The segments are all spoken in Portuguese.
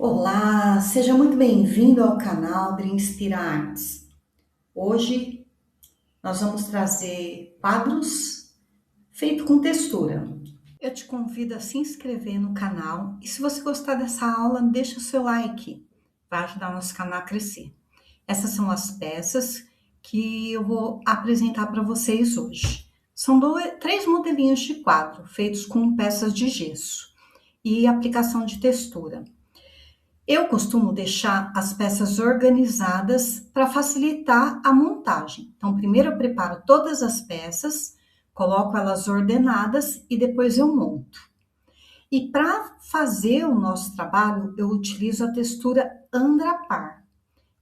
Olá, seja muito bem-vindo ao canal de Inspira Artes. Hoje nós vamos trazer quadros feitos com textura. Eu te convido a se inscrever no canal e se você gostar dessa aula, deixa o seu like, vai ajudar o nosso canal a crescer. Essas são as peças que eu vou apresentar para vocês hoje. São três modelinhos de quadro feitos com peças de gesso e aplicação de textura. Eu costumo deixar as peças organizadas para facilitar a montagem. Então, primeiro eu preparo todas as peças, coloco elas ordenadas e depois eu monto. E para fazer o nosso trabalho, eu utilizo a textura Andrapar.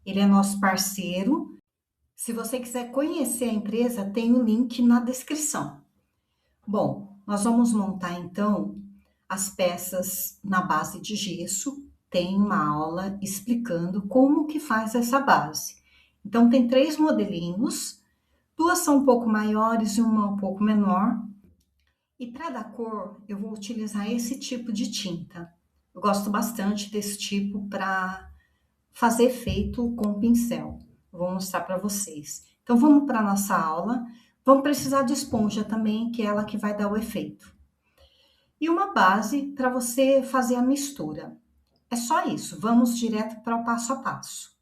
Ele é nosso parceiro. Se você quiser conhecer a empresa, tem o link na descrição. Bom, nós vamos montar então as peças na base de gesso. Tem uma aula explicando como que faz essa base. Então, tem três modelinhos, duas são um pouco maiores e uma um pouco menor. E para dar cor, eu vou utilizar esse tipo de tinta. Eu gosto bastante desse tipo para fazer efeito com pincel. Vou mostrar para vocês. Então, vamos para a nossa aula. Vamos precisar de esponja também, que é ela que vai dar o efeito. E uma base para você fazer a mistura. É só isso, vamos direto para o passo a passo.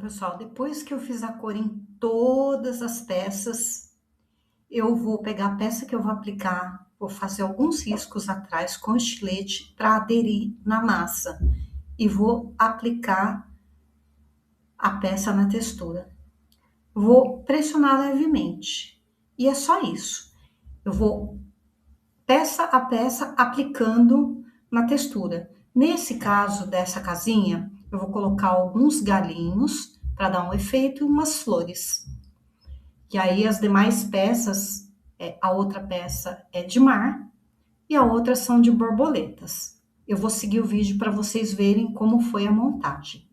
Pessoal, depois que eu fiz a cor em todas as peças, eu vou pegar a peça que eu vou aplicar, vou fazer alguns riscos atrás com estilete para aderir na massa e vou aplicar a peça na textura. Vou pressionar levemente e é só isso. Eu vou peça a peça aplicando na textura. Nesse caso dessa casinha, eu vou colocar alguns galinhos para dar um efeito e umas flores. E aí as demais peças, a outra peça é de mar e a outra são de borboletas. Eu vou seguir o vídeo para vocês verem como foi a montagem.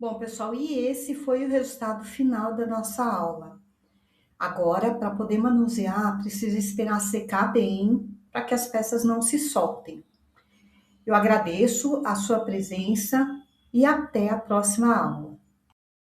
Bom, pessoal, e esse foi o resultado final da nossa aula. Agora, para poder manusear, precisa esperar secar bem, para que as peças não se soltem. Eu agradeço a sua presença e até a próxima aula.